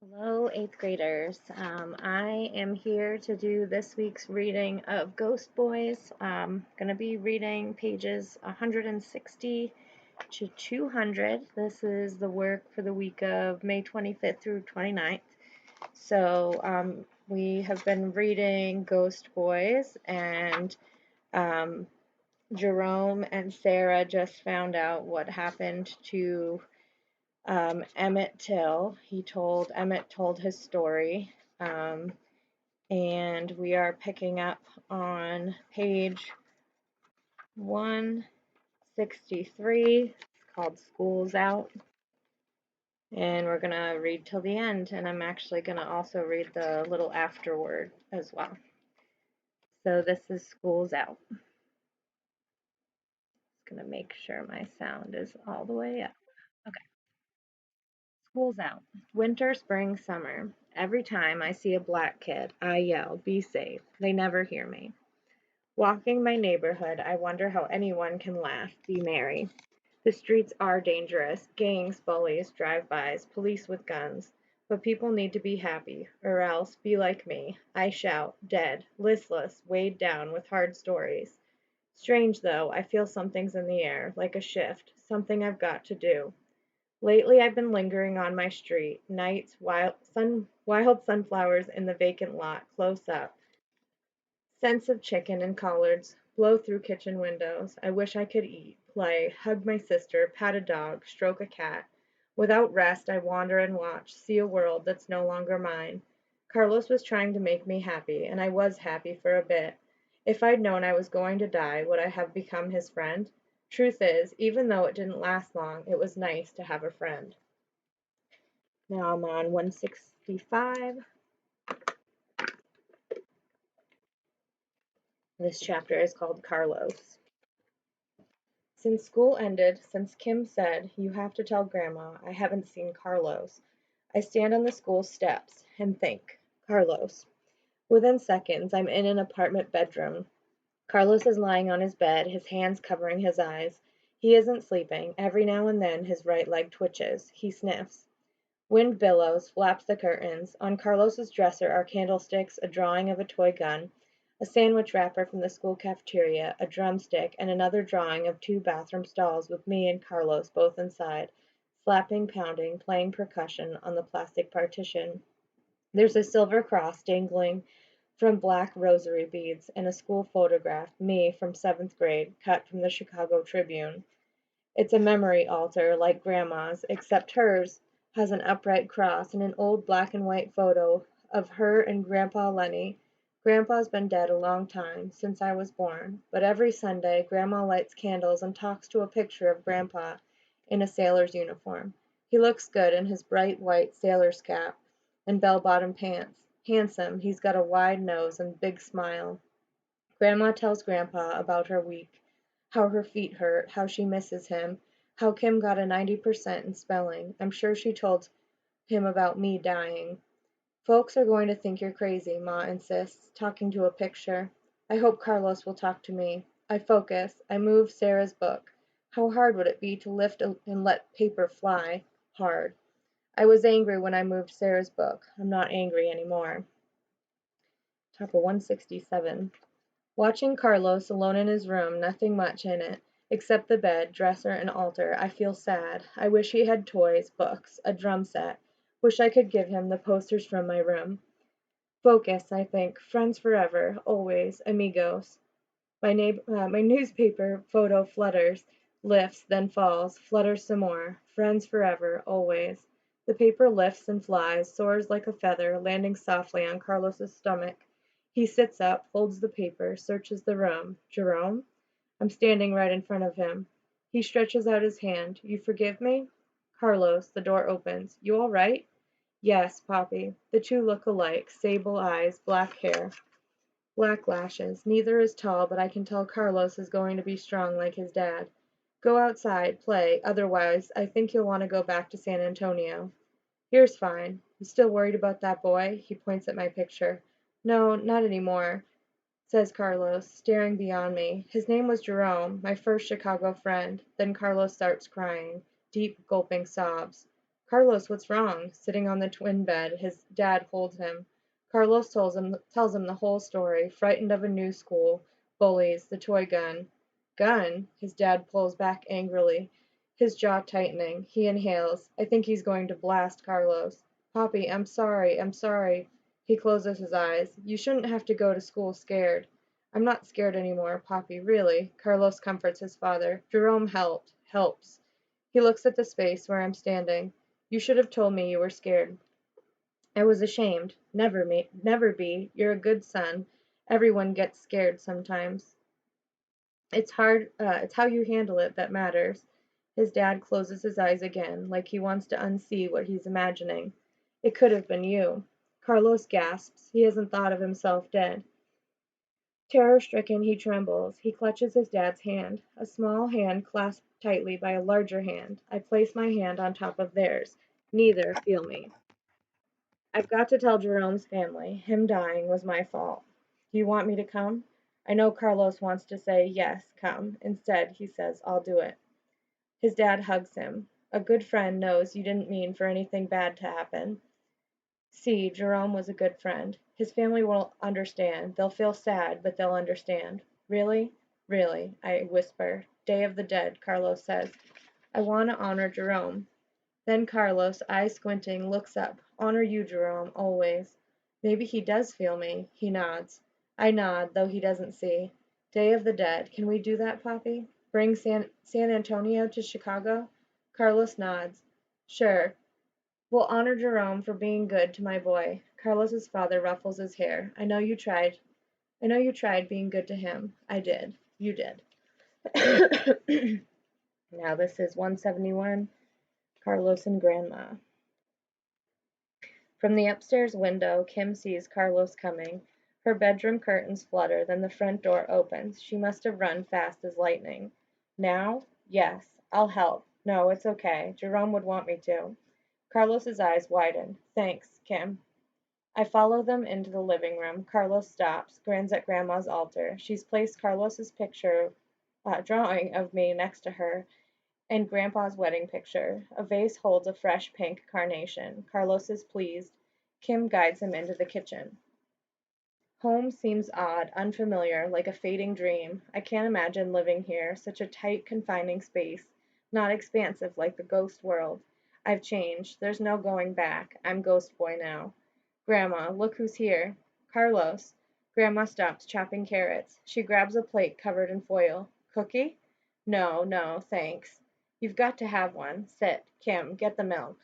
Hello, eighth graders. I am here to do this week's reading of Ghost Boys. I'm going to be reading pages 160 to 200. This is the work for the week of May 25th through 29th. We have been reading Ghost Boys, and um, Jerome and Sarah just found out what happened to Emmett Till. Emmett told his story, um, and we are picking up on page 163. It's called School's Out, and we're gonna read till the end. And I'm actually gonna also read the little afterword as well. So this is School's Out. Just gonna make sure my sound is all the way up. Okay. School's out. Winter, spring, summer. Every time I see a black kid, I yell, "Be safe." They never hear me. Walking my neighborhood, I wonder how anyone can laugh, be merry. The streets are dangerous. Gangs, bullies, drive-bys, police with guns. But people need to be happy, or else be like me. I shout, dead, listless, weighed down with hard stories. Strange though, I feel something's in the air, like a shift, something I've got to do. Lately I've been lingering on my street, nights, wild sunflowers in the vacant lot, close up. Scents of chicken and collards blow through kitchen windows. I wish I could eat, play, hug my sister, pat a dog, stroke a cat. Without rest I wander and watch, see a world that's no longer mine. Carlos was trying to make me happy, and I was happy for a bit. If I'd known I was going to die, would I have become his friend? Truth is, even though it didn't last long, it was nice to have a friend. Now I'm on 165. This chapter is called Carlos. Since school ended, since Kim said, "You have to tell Grandma, I haven't seen Carlos," I stand on the school steps and think, Carlos. Within seconds, I'm in an apartment bedroom. Carlos is lying on his bed, his hands covering his eyes. He isn't sleeping. Every now and then his right leg twitches. He sniffs. Wind billows, flaps the curtains. On Carlos's dresser are candlesticks, a drawing of a toy gun, a sandwich wrapper from the school cafeteria, a drumstick, and another drawing of two bathroom stalls with me and Carlos both inside, slapping, pounding, playing percussion on the plastic partition. There's a silver cross dangling from black rosary beads, and a school photograph, me from seventh grade, cut from the Chicago Tribune. It's a memory altar, like Grandma's, except hers has an upright cross and an old black and white photo of her and Grandpa Lenny. Grandpa's been dead a long time, since I was born, but every Sunday Grandma lights candles and talks to a picture of Grandpa in a sailor's uniform. He looks good in his bright white sailor's cap and bell-bottom pants. Handsome, he's got a wide nose and big smile. Grandma tells Grandpa about her week, how her feet hurt, how she misses him, how Kim got a 90% in spelling. I'm sure she told him about me dying. Folks are going to think you're crazy, Ma insists, talking to a picture. I hope Carlos will talk to me. I focus. I move Sarah's book. How hard would it be to lift and let paper fly? Hard. I was angry when I moved Sarah's book. I'm not angry anymore. Top of 167. Watching Carlos alone in his room, nothing much in it, except the bed, dresser, and altar, I feel sad. I wish he had toys, books, a drum set. Wish I could give him the posters from my room. Focus, I think. Friends forever, always, amigos. My newspaper photo flutters, lifts, then falls, flutters some more. Friends forever, always. The paper lifts and flies, soars like a feather, landing softly on Carlos's stomach. He sits up, holds the paper, searches the room. Jerome? I'm standing right in front of him. He stretches out his hand. You forgive me? Carlos, the door opens. You all right? Yes, Poppy. The two look alike, sable eyes, black hair. Black lashes. Neither is tall, but I can tell Carlos is going to be strong like his dad. Go outside, play, otherwise I think you'll want to go back to San Antonio. Here's fine. You still worried about that boy? He points at my picture. No, not anymore, says Carlos, staring beyond me. His name was Jerome, my first Chicago friend. Then Carlos starts crying, deep, gulping sobs. Carlos, what's wrong? Sitting on the twin bed, his dad holds him. Carlos tells him the whole story, frightened of a new school, bullies, the toy gun. Gun? His dad pulls back angrily, his jaw tightening. He inhales. I think he's going to blast Carlos. Poppy, I'm sorry, I'm sorry. He closes his eyes. You shouldn't have to go to school scared. I'm not scared anymore, Poppy, really. Carlos comforts his father. Jerome helps. He looks at the space where I'm standing. You should have told me you were scared. I was ashamed. Never be. You're a good son. Everyone gets scared sometimes. It's hard, it's how you handle it that matters. His dad closes his eyes again, like he wants to unsee what he's imagining. It could have been you. Carlos gasps. He hasn't thought of himself dead. Terror-stricken, he trembles. He clutches his dad's hand, a small hand clasped tightly by a larger hand. I place my hand on top of theirs. Neither feel me. I've got to tell Jerome's family. Him dying was my fault. Do you want me to come? I know Carlos wants to say, yes, come. Instead, he says, I'll do it. His dad hugs him. A good friend knows you didn't mean for anything bad to happen. See, Jerome was a good friend. His family will understand. They'll feel sad, but they'll understand. Really? Really, I whisper. Day of the Dead, Carlos says. I want to honor Jerome. Then Carlos, eyes squinting, looks up. Honor you, Jerome, always. Maybe he does feel me. He nods. I nod, though he doesn't see. Day of the Dead. Can we do that, Poppy? Bring San Antonio to Chicago? Carlos nods. Sure. We'll honor Jerome for being good to my boy. Carlos's father ruffles his hair. I know you tried. I know you tried being good to him. I did. You did. Now this is 171. Carlos and Grandma. From the upstairs window, Kim sees Carlos coming. Her bedroom curtains flutter, then the front door opens. She must have run fast as lightning. Now? Yes. I'll help. No, it's okay. Jerome would want me to. Carlos's eyes widen. Thanks, Kim. I follow them into the living room. Carlos stops, grins at Grandma's altar. She's placed Carlos's drawing of me next to her, and Grandpa's wedding picture. A vase holds a fresh pink carnation. Carlos is pleased. Kim guides him into the kitchen. Home seems odd, unfamiliar, like a fading dream. I can't imagine living here, such a tight, confining space, not expansive like the ghost world. I've changed. There's no going back. I'm Ghost Boy now. Grandma, look who's here. Carlos. Grandma stops chopping carrots. She grabs a plate covered in foil. Cookie? No, no, thanks. You've got to have one. Sit. Kim, get the milk.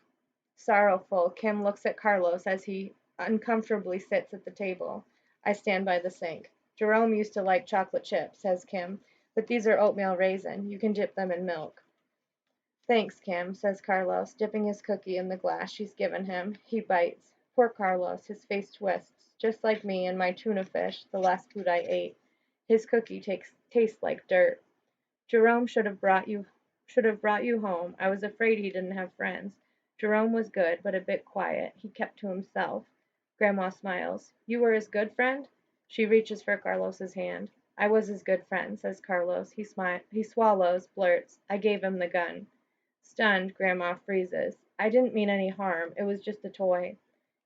Sorrowful, Kim looks at Carlos as he uncomfortably sits at the table. I stand by the sink. Jerome used to like chocolate chips, says Kim, but these are oatmeal raisin. You can dip them in milk. Thanks, Kim, says Carlos, dipping his cookie in the glass she's given him. He bites. Poor Carlos, his face twists, just like me and my tuna fish, the last food I ate. His cookie tastes like dirt. Jerome should have brought you home. I was afraid he didn't have friends. Jerome was good, but a bit quiet. He kept to himself. Grandma smiles. You were his good friend? She reaches for Carlos's hand. I was his good friend, says Carlos. He swallows, blurts. I gave him the gun. Stunned, Grandma freezes. I didn't mean any harm. It was just a toy.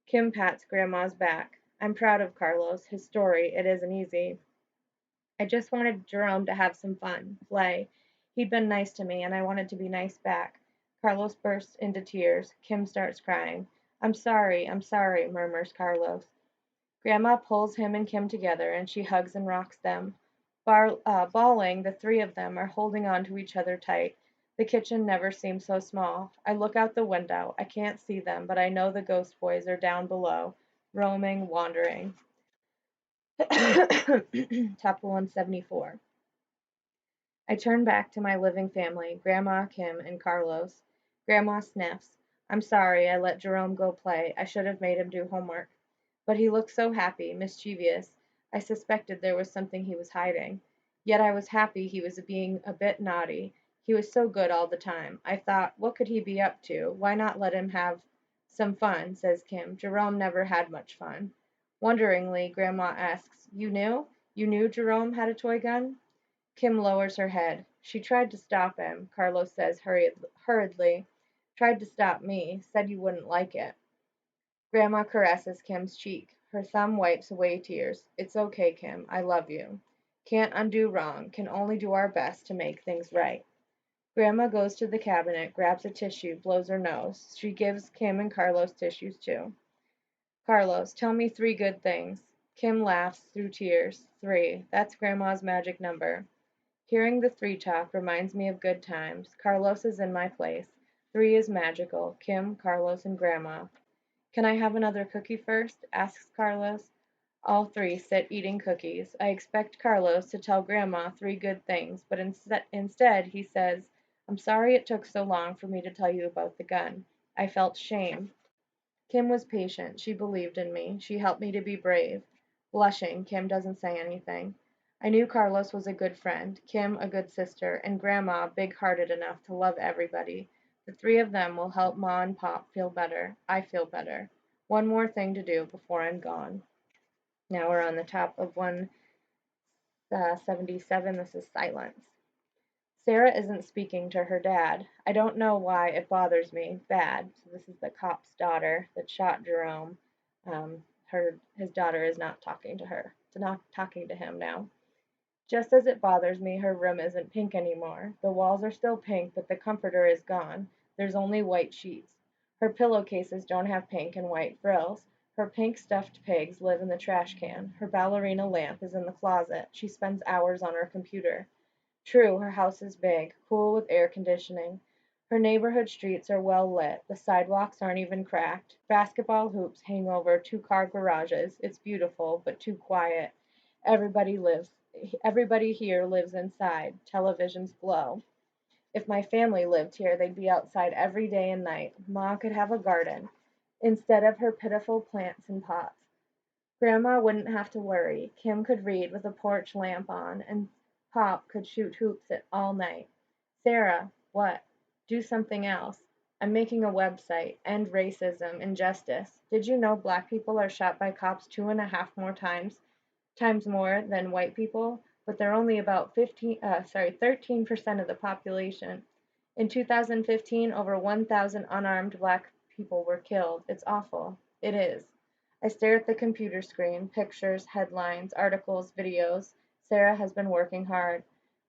Kim pats Grandma's back. I'm proud of Carlos. His story, it isn't easy. I just wanted Jerome to have some fun, play. He'd been nice to me, and I wanted to be nice back. Carlos bursts into tears. Kim starts crying. I'm sorry, murmurs Carlos. Grandma pulls him and Kim together, and she hugs and rocks them. Bawling, the three of them are holding on to each other tight. The kitchen never seemed so small. I look out the window. I can't see them, but I know the ghost boys are down below, roaming, wandering. Chapter 174. I turn back to my living family, Grandma, Kim, and Carlos. Grandma sniffs. I'm sorry I let Jerome go play. I should have made him do homework. But he looked so happy, mischievous. I suspected there was something he was hiding. Yet I was happy he was being a bit naughty. He was so good all the time. I thought, what could he be up to? Why not let him have some fun, says Kim. Jerome never had much fun. Wonderingly, Grandma asks, You knew? You knew Jerome had a toy gun? Kim lowers her head. She tried to stop him, Carlos says hurriedly. Tried to stop me, said you wouldn't like it. Grandma caresses Kim's cheek. Her thumb wipes away tears. It's okay, Kim. I love you. Can't undo wrong. Can only do our best to make things right. Grandma goes to the cabinet, grabs a tissue, blows her nose. She gives Kim and Carlos tissues too. Carlos, tell me three good things. Kim laughs through tears. Three. That's Grandma's magic number. Hearing the three talk reminds me of good times. Carlos is in my place. Three is magical. Kim, Carlos, and Grandma. Can I have another cookie first? Asks Carlos. All three sit eating cookies. I expect Carlos to tell Grandma three good things, but instead he says, I'm sorry it took so long for me to tell you about the gun. I felt shame. Kim was patient. She believed in me. She helped me to be brave. Blushing, Kim doesn't say anything. I knew Carlos was a good friend, Kim a good sister, and Grandma big-hearted enough to love everybody. The three of them will help Ma and Pop feel better. I feel better. One more thing to do before I'm gone. Now we're on the top of 177. This is silence. Sarah isn't speaking to her dad. I don't know why it bothers me. Bad. So this is the cop's daughter that shot Jerome. His daughter is not talking to her. It's not talking to him now. Just as it bothers me, her room isn't pink anymore. The walls are still pink, but the comforter is gone. There's only white sheets. Her pillowcases don't have pink and white frills. Her pink stuffed pigs live in the trash can. Her ballerina lamp is in the closet. She spends hours on her computer. True, her house is big, cool with air conditioning. Her neighborhood streets are well lit. The sidewalks aren't even cracked. Basketball hoops hang over two-car garages. It's beautiful, but too quiet. Everybody lives Everybody here lives inside. Televisions glow. If my family lived here, they'd be outside every day and night. Ma could have a garden instead of her pitiful plants in pots. Grandma wouldn't have to worry. Kim could read with a porch lamp on, and Pop could shoot hoops all night. Sarah, what? Do something else. I'm making a website. End racism, injustice. Did you know black people are shot by cops 2.5 more times more than white people? But they're only about 13% of the population. In 2015, over 1,000 unarmed black people were killed. It's awful. It is. I stare at the computer screen, pictures, headlines, articles, videos. Sarah has been working hard.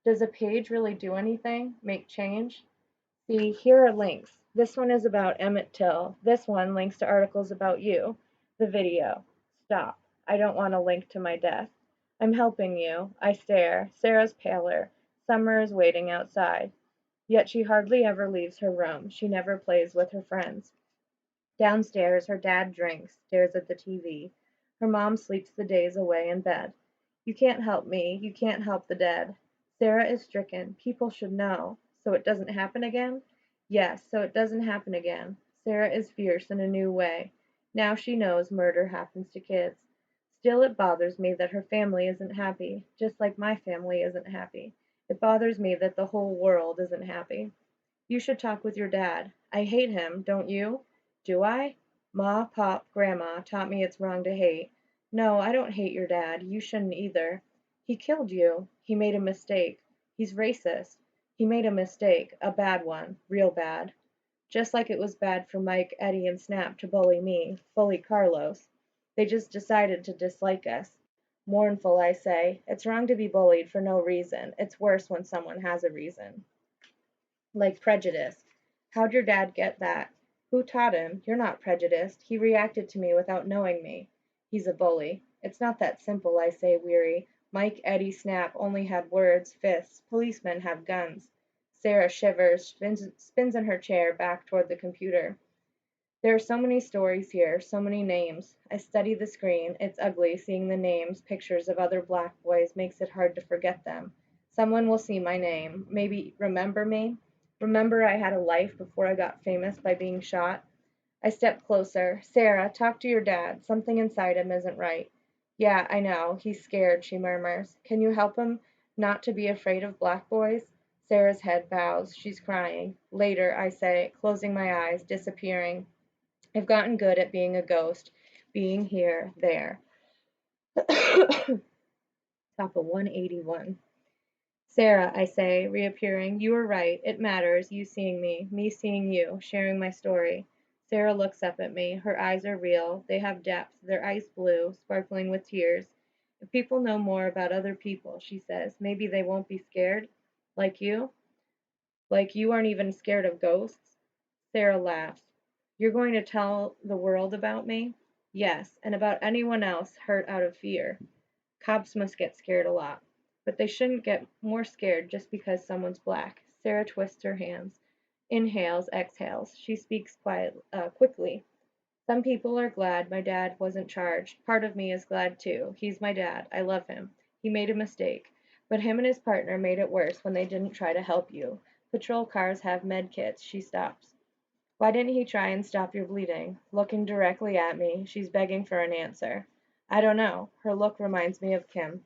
Does a page really do anything? Make change? See, here are links. This one is about Emmett Till. This one links to articles about you. The video. Stop. I don't want a link to my death. I'm helping you. I stare. Sarah's paler. Summer is waiting outside. Yet she hardly ever leaves her room. She never plays with her friends. Downstairs, her dad drinks, stares at the TV. Her mom sleeps the days away in bed. You can't help me. You can't help the dead. Sarah is stricken. People should know. So it doesn't happen again? Yes, so it doesn't happen again. Sarah is fierce in a new way. Now she knows murder happens to kids. Still, it bothers me that her family isn't happy, just like my family isn't happy. It bothers me that the whole world isn't happy. You should talk with your dad. I hate him, don't you? Do I? Ma, Pop, Grandma taught me it's wrong to hate. No, I don't hate your dad. You shouldn't either. He killed you. He made a mistake. He's racist. He made a mistake, a bad one, real bad. Just like it was bad for Mike, Eddie, and Snap to bully me, bully Carlos. They just decided to dislike us. Mournful, I say. It's wrong to be bullied for no reason. It's worse when someone has a reason. Like prejudice. How'd your dad get that? Who taught him? You're not prejudiced. He reacted to me without knowing me. He's a bully. It's not that simple, I say, weary. Mike, Eddie, Snap only had words, fists. Policemen have guns. Sarah shivers, spins in her chair back toward the computer. There are so many stories here, so many names. I study the screen. It's ugly. Seeing the names, pictures of other black boys makes it hard to forget them. Someone will see my name. Maybe remember me? Remember I had a life before I got famous by being shot? I step closer. Sarah, talk to your dad. Something inside him isn't right. Yeah, I know. He's scared, she murmurs. Can you help him not to be afraid of black boys? Sarah's head bows. She's crying. Later, I say, closing my eyes, disappearing. I've gotten good at being a ghost, being here, there. Top of 181. Sarah, I say, reappearing, you were right. It matters, you seeing me seeing you, sharing my story. Sarah looks up at me. Her eyes are real. They have depth. They're ice blue, sparkling with tears. If people know more about other people, she says, maybe they won't be scared. Like you? Like you aren't even scared of ghosts? Sarah laughs. You're going to tell the world about me? Yes, and about anyone else hurt out of fear. Cops must get scared a lot, but they shouldn't get more scared just because someone's black. Sarah twists her hands, inhales, exhales. She speaks quickly. Some people are glad my dad wasn't charged. Part of me is glad too. He's my dad. I love him. He made a mistake. But him and his partner made it worse when they didn't try to help you. Patrol cars have med kits. She stops. Why didn't he try and stop your bleeding? Looking directly at me, she's begging for an answer. I don't know. Her look reminds me of Kim.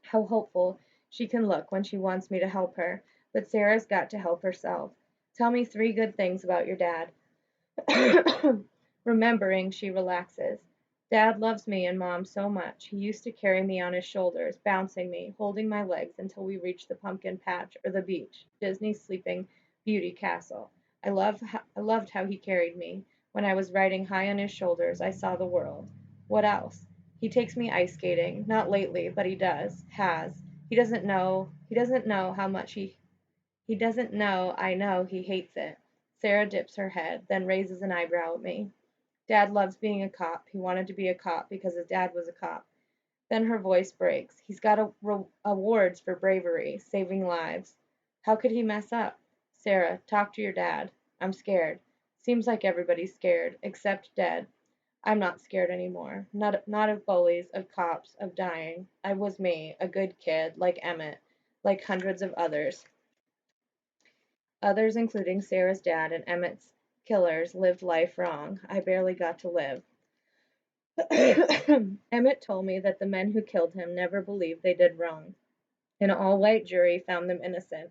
How hopeful she can look when she wants me to help her. But Sarah's got to help herself. Tell me 3 good things about your dad. Remembering, she relaxes. Dad loves me and Mom so much. He used to carry me on his shoulders, bouncing me, holding my legs until we reached the pumpkin patch or the beach, Disney's Sleeping Beauty Castle. I loved how he carried me. When I was riding high on his shoulders, I saw the world. What else? He takes me ice skating, not lately, but he does, has. He doesn't know how much he doesn't know I know he hates it. Sarah dips her head, then raises an eyebrow at me. Dad loves being a cop. He wanted to be a cop because his dad was a cop. Then her voice breaks. He's got awards for bravery, saving lives. How could he mess up? Sarah, talk to your dad. I'm scared. Seems like everybody's scared, except Dad. I'm not scared anymore. Not of bullies, of cops, of dying. I was me, a good kid, like Emmett, like hundreds of others. Others, including Sarah's dad and Emmett's killers, lived life wrong. I barely got to live. Emmett told me that the men who killed him never believed they did wrong. An all white jury found them innocent.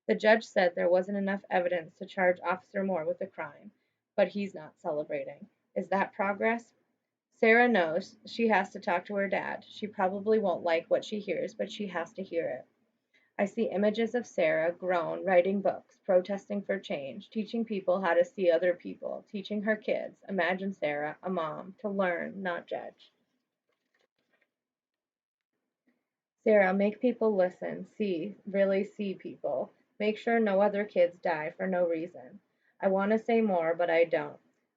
The judge said there wasn't enough evidence to charge Officer Moore with the crime, but he's not celebrating. Is that progress? Sarah knows she has to talk to her dad. She probably won't like what she hears, but she has to hear it. I see images of Sarah, grown, writing books, protesting for change, teaching people how to see other people, teaching her kids, imagine Sarah, a mom, to learn, not judge. Sarah, make people listen, see, really see people. Make sure no other kids die for no reason. I want to say more, but I don't.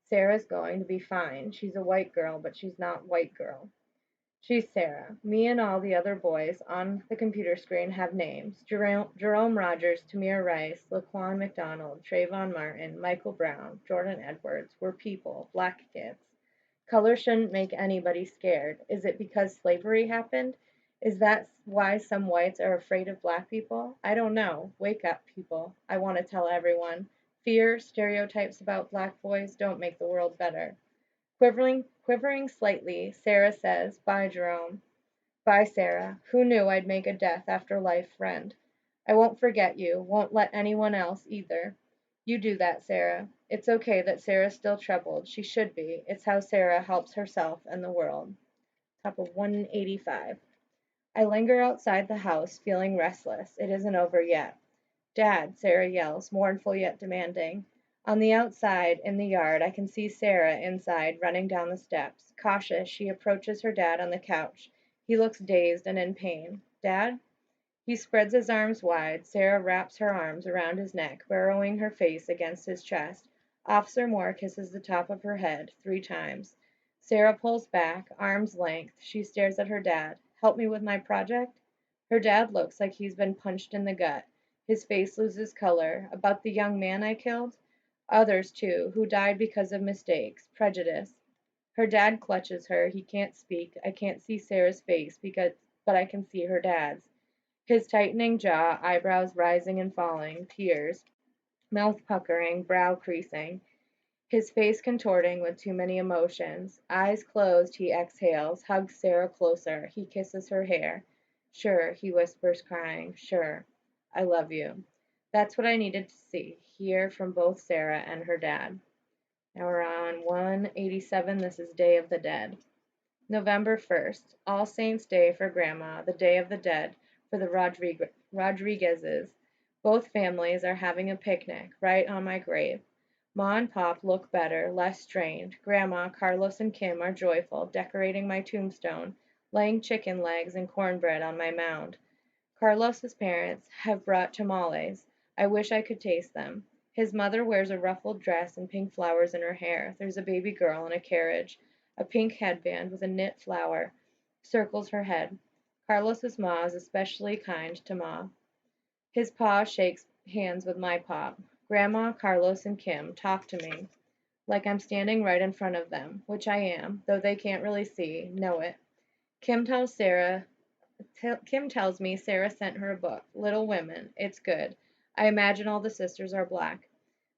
Sarah's going to be fine. She's a white girl, but she's not white girl. She's Sarah. Me and all the other boys on the computer screen have names. Jerome Rogers, Tamir Rice, Laquan McDonald, Trayvon Martin, Michael Brown, Jordan Edwards. We're people, black kids. Color shouldn't make anybody scared. Is it because slavery happened? Is that why some whites are afraid of black people? I don't know. Wake up, people. I want to tell everyone. Fear, stereotypes about black boys don't make the world better. Quivering slightly, Sarah says, Bye, Jerome. Bye, Sarah. Who knew I'd make a death after life friend? I won't forget you, won't let anyone else either. You do that, Sarah. It's okay that Sarah's still troubled. She should be. It's how Sarah helps herself and the world. Top of 185. I linger outside the house, feeling restless. It isn't over yet. Dad, Sarah yells, mournful yet demanding. On the outside, in the yard, I can see Sarah inside, running down the steps. Cautious, she approaches her dad on the couch. He looks dazed and in pain. Dad? He spreads his arms wide. Sarah wraps her arms around his neck, burrowing her face against his chest. Officer Moore kisses the top of her head 3 times. Sarah pulls back, arm's length. She stares at her dad. Help me with my project? Her dad looks like he's been punched in the gut. His face loses color. About the young man I killed? Others, too, who died because of mistakes, prejudice. Her dad clutches her. He can't speak. I can't see Sarah's face but I can see her dad's. His tightening jaw, eyebrows rising and falling, tears, mouth puckering, brow creasing, his face contorting with too many emotions. Eyes closed, he exhales, hugs Sarah closer. He kisses her hair. Sure, he whispers, crying. Sure, I love you. That's what I needed to see, hear from both Sarah and her dad. Now we're on 187. This is Day of the Dead. November 1st, All Saints' Day for Grandma, the Day of the Dead. for the Rodriguezes. Both families are having a picnic right on my grave. Ma and Pop look better, less strained. Grandma, Carlos, and Kim are joyful, decorating my tombstone, laying chicken legs and cornbread on my mound. Carlos's parents have brought tamales. I wish I could taste them. His mother wears a ruffled dress and pink flowers in her hair. There's a baby girl in a carriage. A pink headband with a knit flower circles her head. Carlos's ma is especially kind to Ma. His pa shakes hands with my pop. Grandma, Carlos, and Kim talk to me like I'm standing right in front of them, which I am, though they can't really see, know it. Kim tells Sarah Kim tells me Sarah sent her a book, Little Women. It's good. I imagine all the sisters are black.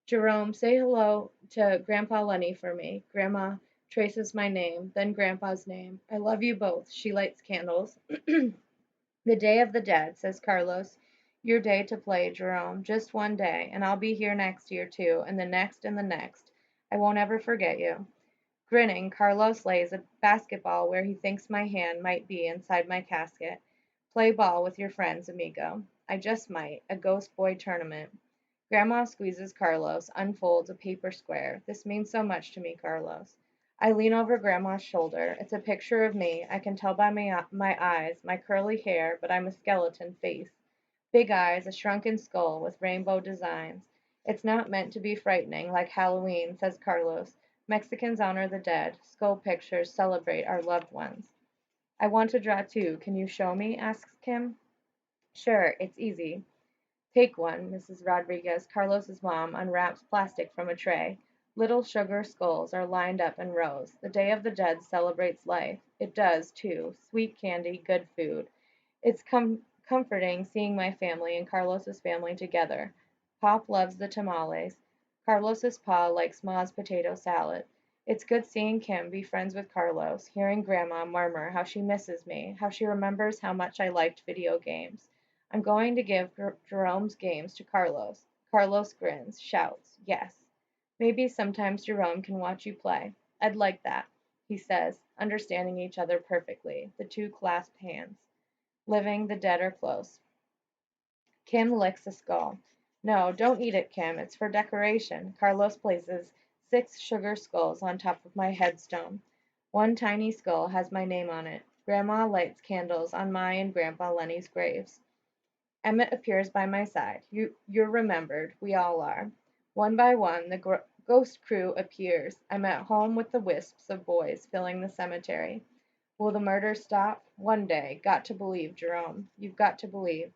Jerome, say hello to Grandpa Lenny for me. Grandma traces my name, then Grandpa's name. I love you both. She lights candles. The Day of the Dead, says Carlos. Your day to play, Jerome. Just one day, and I'll be here next year too, and the next and the next. I won't ever forget you. Grinning, Carlos lays a basketball where he thinks my hand might be inside my casket. Play ball with your friends, amigo. I just might. A ghost boy tournament. Grandma squeezes Carlos, unfolds a paper square. This means so much to me, Carlos. I lean over Grandma's shoulder. It's a picture of me. I can tell by my eyes, my curly hair, but I'm a skeleton face. Big eyes, a shrunken skull with rainbow designs. It's not meant to be frightening, like Halloween, says Carlos. Mexicans honor the dead. Skull pictures celebrate our loved ones. I want to draw too. Can you show me? Asks Kim. Sure, it's easy. Take one, Mrs. Rodriguez. Carlos's mom unwraps plastic from a tray. Little sugar skulls are lined up in rows. The Day of the Dead celebrates life. It does, too. Sweet candy, good food. It's comforting seeing my family and Carlos's family together. Pop loves the tamales. Carlos's pa likes Ma's potato salad. It's good seeing Kim be friends with Carlos, hearing Grandma murmur how she misses me, how she remembers how much I liked video games. I'm going to give Jerome's games to Carlos. Carlos grins, shouts, yes. Maybe sometimes Jerome can watch you play. I'd like that, he says, understanding each other perfectly. The two clasp hands. Living, the dead are close. Kim licks a skull. No, don't eat it, Kim. It's for decoration. Carlos places 6 sugar skulls on top of my headstone. One tiny skull has my name on it. Grandma lights candles on my and Grandpa Lenny's graves. Emmett appears by my side. You're remembered. We all are. One by one, the ghost crew appears. I'm at home with the wisps of boys filling the cemetery. Will the murder stop? One day. Got to believe, Jerome. You've got to believe.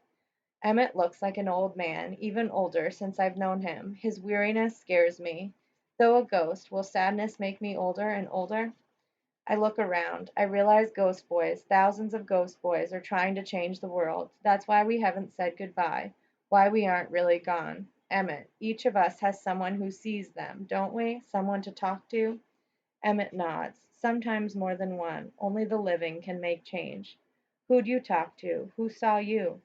Emmett looks like an old man, even older since I've known him. His weariness scares me. Though a ghost, will sadness make me older and older? I look around. I realize ghost boys, thousands of ghost boys, are trying to change the world. That's why we haven't said goodbye. Why we aren't really gone. Emmett, each of us has someone who sees them, don't we? Someone to talk to? Emmett nods. Sometimes more than one. Only the living can make change. Who'd you talk to? Who saw you?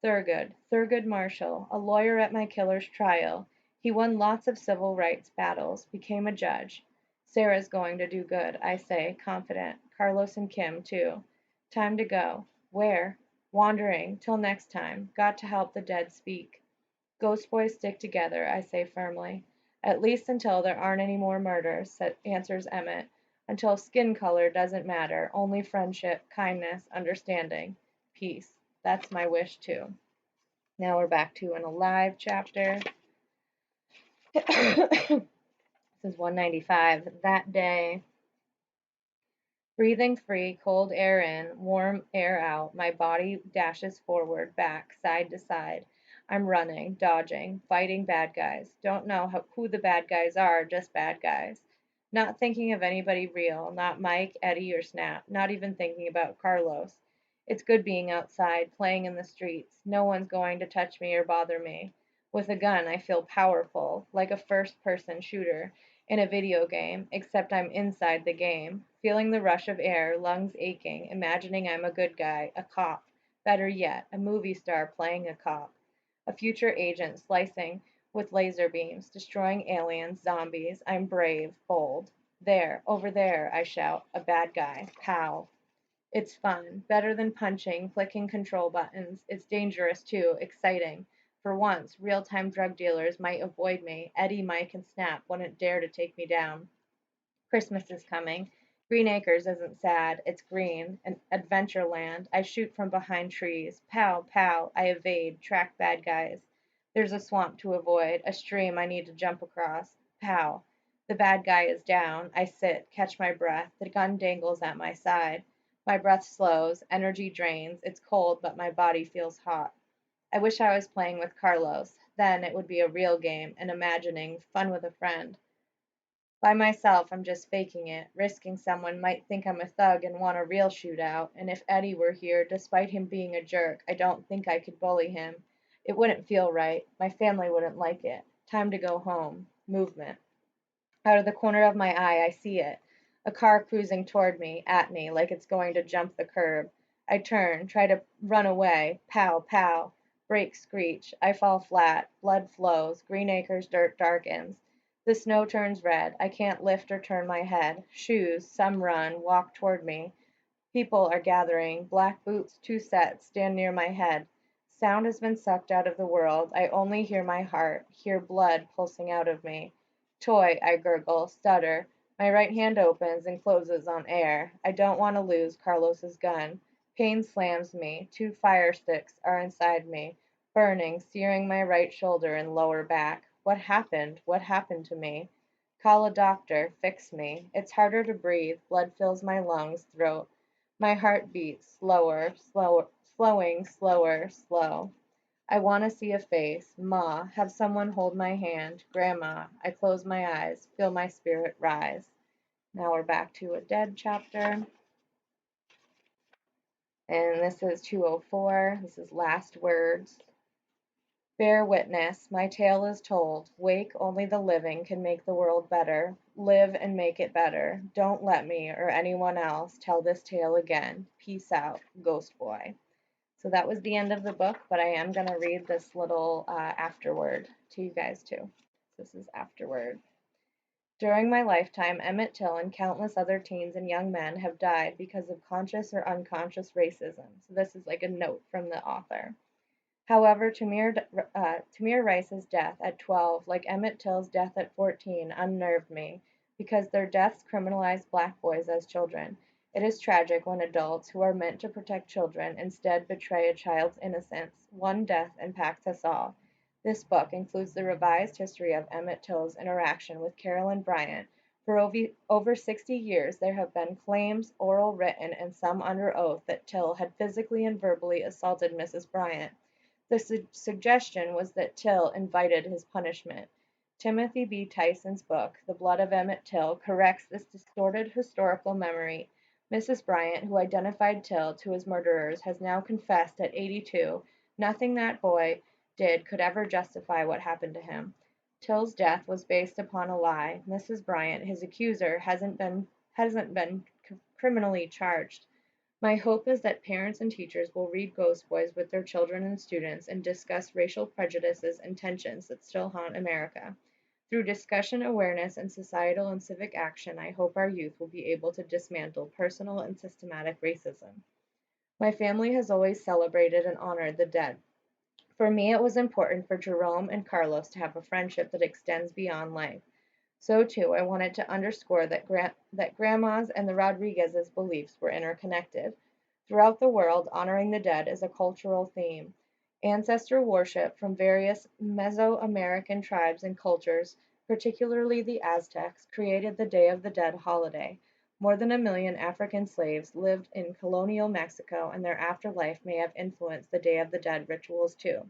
Thurgood Marshall, a lawyer at my killer's trial. He won lots of civil rights battles, became a judge. Sarah's going to do good, I say, confident. Carlos and Kim, too. Time to go. Where? Wandering. Till next time. Got to help the dead speak. Ghost boys stick together, I say firmly. At least until there aren't any more murders, answers Emmett. Until skin color doesn't matter, only friendship, kindness, understanding, peace. That's my wish too. Now we're back to an alive chapter. This is 195. That day. Breathing free, cold air in, warm air out, my body dashes forward, back, side to side. I'm running, dodging, fighting bad guys. Don't know who the bad guys are, just bad guys. Not thinking of anybody real, not Mike, Eddie, or Snap, not even thinking about Carlos. It's good being outside, playing in the streets. No one's going to touch me or bother me. With a gun, I feel powerful, like a first person shooter in a video game, except I'm inside the game, feeling the rush of air, lungs aching, imagining I'm a good guy, a cop. Better yet, a movie star playing a cop. A future agent slicing with laser beams, destroying aliens, zombies. I'm brave, bold. There, over there, I shout. A bad guy. Pow. It's fun, better than punching, clicking control buttons. It's dangerous too, exciting. For once, real-time drug dealers might avoid me. Eddie, Mike, and Snap wouldn't dare to take me down. Christmas is coming. Green Acres isn't sad. It's green. An adventure land. I shoot from behind trees. Pow, pow. I evade. Track bad guys. There's a swamp to avoid. A stream I need to jump across. Pow. The bad guy is down. I sit. Catch my breath. The gun dangles at my side. My breath slows. Energy drains. It's cold, but my body feels hot. I wish I was playing with Carlos. Then it would be a real game, an imagining, fun with a friend. By myself, I'm just faking it, risking someone might think I'm a thug and want a real shootout, and if Eddie were here, despite him being a jerk, I don't think I could bully him. It wouldn't feel right. My family wouldn't like it. Time to go home. Movement. Out of the corner of my eye, I see it. A car cruising toward me, at me, like it's going to jump the curb. I turn, try to run away. Pow, pow. Brakes screech. I fall flat. Blood flows. Green Acres dirt darkens. The snow turns red. I can't lift or turn my head. Shoes, some run, walk toward me. People are gathering. Black boots, two sets, stand near my head. Sound has been sucked out of the world. I only hear my heart, hear blood pulsing out of me. Toy, I gurgle, stutter. My right hand opens and closes on air. I don't want to lose Carlos's gun. Pain slams me. Two fire sticks are inside me, burning, searing my right shoulder and lower back. What happened? What happened to me? Call a doctor. Fix me. It's harder to breathe. Blood fills my lungs, throat. My heart beats slower, slower, slowing, slower, slow. I want to see a face. Ma, have someone hold my hand. Grandma, I close my eyes, feel my spirit rise. Now we're back to a dead chapter. And this is 204. This is last words. Bear witness, my tale is told. Wake, only the living can make the world better. Live and make it better. Don't let me or anyone else tell this tale again. Peace out, Ghost Boy. So that was the end of the book, but I am going to read this little afterword to you guys too. This is afterward. During my lifetime, Emmett Till and countless other teens and young men have died because of conscious or unconscious racism. So this is like a note from the author. However, Tamir Rice's death at 12, like Emmett Till's death at 14, unnerved me because their deaths criminalized black boys as children. It is tragic when adults who are meant to protect children instead betray a child's innocence. One death impacts us all. This book includes the revised history of Emmett Till's interaction with Carolyn Bryant. For over 60 years, there have been claims, oral, written, and some under oath, that Till had physically and verbally assaulted Mrs. Bryant. The suggestion was that Till invited his punishment. Timothy B. Tyson's book, The Blood of Emmett Till, corrects this distorted historical memory. Mrs. Bryant, who identified Till to his murderers, has now confessed at 82 nothing that boy did could ever justify what happened to him. Till's death was based upon a lie. Mrs. Bryant, his accuser, hasn't been criminally charged. My hope is that parents and teachers will read Ghost Boys with their children and students and discuss racial prejudices and tensions that still haunt America. Through discussion, awareness, and societal and civic action, I hope our youth will be able to dismantle personal and systematic racism. My family has always celebrated and honored the dead. For me, it was important for Jerome and Carlos to have a friendship that extends beyond life. So, too, I wanted to underscore that Grandma's and the Rodriguez's beliefs were interconnected. Throughout the world, honoring the dead is a cultural theme. Ancestor worship from various Mesoamerican tribes and cultures, particularly the Aztecs, created the Day of the Dead holiday. More than 1 million African slaves lived in colonial Mexico, and their afterlife may have influenced the Day of the Dead rituals too.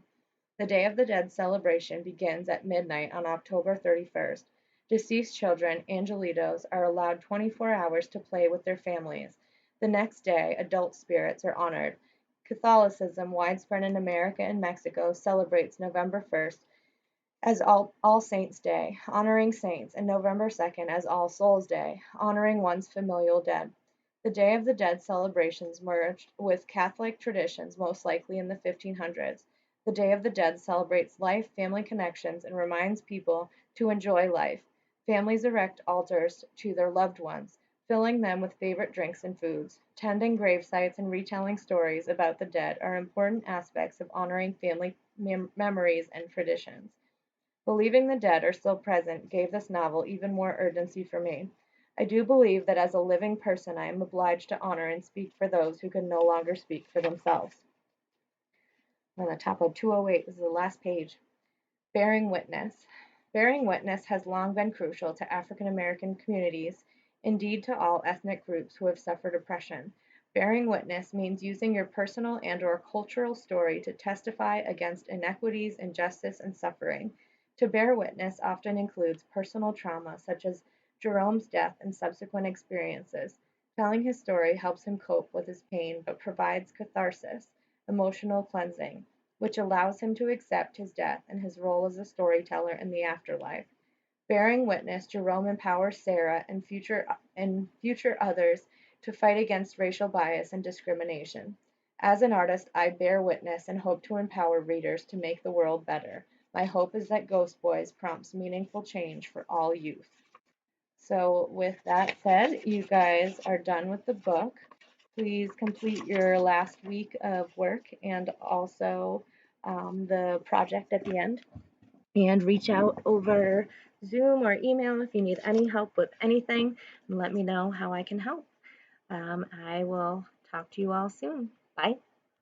The Day of the Dead celebration begins at midnight on October 31st. Deceased children, angelitos, are allowed 24 hours to play with their families. The next day, adult spirits are honored. Catholicism, widespread in America and Mexico, celebrates November 1st as All Saints' Day, honoring saints, and November 2nd as All Souls' Day, honoring one's familial dead. The Day of the Dead celebrations merged with Catholic traditions most likely in the 1500s. The Day of the Dead celebrates life, family connections, and reminds people to enjoy life. Families erect altars to their loved ones, filling them with favorite drinks and foods. Tending grave sites and retelling stories about the dead are important aspects of honoring family memories and traditions. Believing the dead are still present gave this novel even more urgency for me. I do believe that as a living person I am obliged to honor and speak for those who can no longer speak for themselves. On the top of 208, this is the last page. Bearing witness. Bearing witness has long been crucial to African American communities, indeed to all ethnic groups who have suffered oppression. Bearing witness means using your personal and/or cultural story to testify against inequities, injustice, and suffering. To bear witness often includes personal trauma such as Jerome's death and subsequent experiences. Telling his story helps him cope with his pain but provides catharsis, emotional cleansing, which allows him to accept his death and his role as a storyteller in the afterlife. Bearing witness, Jerome empowers Sarah and future others to fight against racial bias and discrimination. As an artist, I bear witness and hope to empower readers to make the world better. My hope is that Ghost Boys prompts meaningful change for all youth. So, with that said, you guys are done with the book. Please complete your last week of work and also the project at the end. And reach out over Zoom or email if you need any help with anything, and let me know how I can help. I will talk to you all soon. Bye.